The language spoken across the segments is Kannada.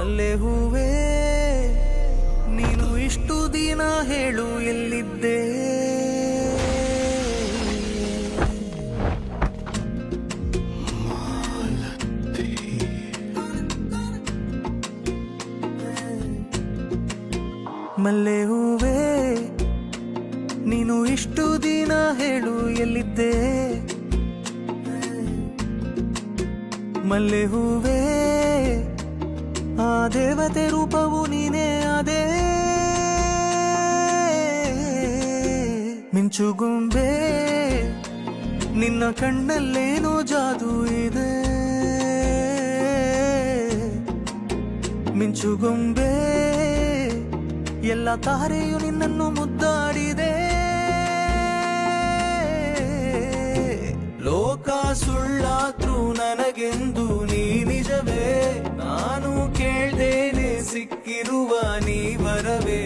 ಮಲ್ಲೆ ಹೂವೇ ನೀನು ಇಷ್ಟು ದಿನ ಹೇಳು ಎಲ್ಲಿದ್ದೆ. ಮಲ್ಲೆ ಹೂವೇ ನೀನು ಇಷ್ಟು ದಿನ ಹೇಳು ಎಲ್ಲಿದ್ದೆ. ಮಲ್ಲೆ ಹೂವೇ ಆ ದೇವತೆ ರೂಪವು ನೀನೇ ಅದೇ. ಮಿಂಚುಗುಂಬೆ ನಿನ್ನ ಕಣ್ಣಲ್ಲೇನೋ ಜಾದೂ ಇದೆ. ಮಿಂಚುಗುಂಬೆ ಎಲ್ಲ ತಾರೆಯು ನಿನ್ನನ್ನು ಮುದ್ದಾಡಿದೆ. ಲೋಕ ಸುಳ್ಳಾದ್ರೂ ನನಗೆಂದು ನೀ ನಿಜವೇ. ನಾನು ಕೇಳ್ದೇನೆ ಸಿಕ್ಕಿರುವ ನೀ ವರವೇ.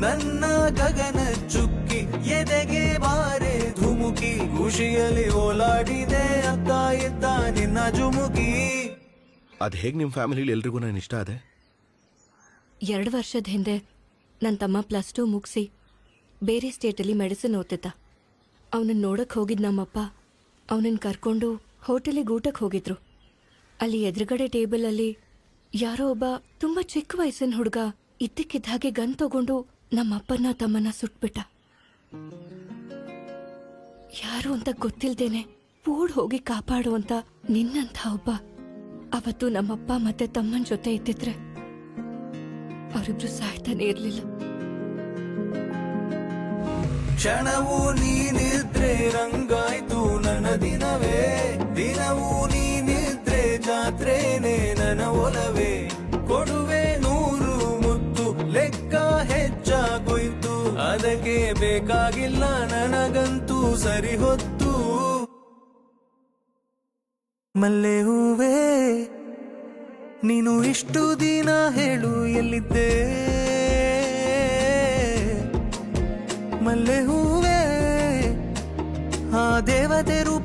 ನನ್ನ ಗಗನ ಚುಕ್ಕಿ ಎದೆಗೆ ಬಾರೆ ಧುಮುಕಿ ಖುಷಿಯಲ್ಲಿ ಓಲಾಡಿದೆ ಅತ್ತ ಇದ್ದ ನಿನ್ನ ಜುಮುಕಿ. ಅದ್ ಹೇಗ್ ನಿಮ್ ಫ್ಯಾಮಿಲಿಲಿ ಎಲ್ರಿಗೂ ನಾನು ಇಷ್ಟ ಅದೇ. 2 ವರ್ಷದ ಹಿಂದೆ ನನ್ನ ತಮ್ಮ +2 ಮುಗಿಸಿ ಬೇರೆ ಸ್ಟೇಟಲ್ಲಿ ಮೆಡಿಸಿನ್ ಓದ್ತಿದ್ದ. ಅವನನ್ನು ನೋಡಕ್ಕೆ ಹೋಗಿದ್ದು ನಮ್ಮಪ್ಪ ಅವನನ್ನು ಕರ್ಕೊಂಡು ಹೋಟೆಲಿಗೆ ಊಟಕ್ಕೆ ಹೋಗಿದ್ರು. ಅಲ್ಲಿ ಎದುರುಗಡೆ ಟೇಬಲಲ್ಲಿ ಯಾರೋ ಒಬ್ಬ ತುಂಬ ಚಿಕ್ಕ ವಯಸ್ಸಿನ ಹುಡುಗ ಇದ್ದಕ್ಕಿದ್ದ ಹಾಗೆ ಗನ್ ತಗೊಂಡು ನಮ್ಮಪ್ಪನ ತಮ್ಮನ್ನ ಸುಟ್ಬಿಟ್ಟ. ಯಾರು ಅಂತ ಗೊತ್ತಿಲ್ದೇನೆ ಓಡ್ ಹೋಗಿ ಕಾಪಾಡು ಅಂತ ನಿನ್ನಂಥ ಒಬ್ಬ ಅವತ್ತು ನಮ್ಮಪ್ಪ ಮತ್ತೆ ತಮ್ಮನ ಜೊತೆ ಇದ್ದಿದ್ರೆ ಅವರಿಬ್ರು ಸಾಯ್ತಾನೆ ಇರ್ಲಿಲ್ಲ. ಕ್ಷಣವೂ ನೀನಿದ್ರೆ ರಂಗಾಯ್ತು ನನ್ನ ದಿನವೇ. ದಿನವೂ ನೀನಿದ್ರೆ ಜಾತ್ರೆನೇ ನನ್ನ ಒಲವೇ. ಕೊಡುವೆ 100 ಮುತ್ತು ಲೆಕ್ಕ ಹೆಚ್ಚಾಗೋಯ್ತು. ಅದಕ್ಕೆ ಬೇಕಾಗಿಲ್ಲ ನನಗಂತೂ ಸರಿ ಹೊತ್ತು. ಮಲ್ಲೆ ಹೂವೇ ನೀನು ಇಷ್ಟು ದಿನ ಹೇಳು ಎಲ್ಲಿದ್ದೆ. ಮಲ್ಲೆ ಹೂವೇ ಆ ದೇವತೆ ರೂಪ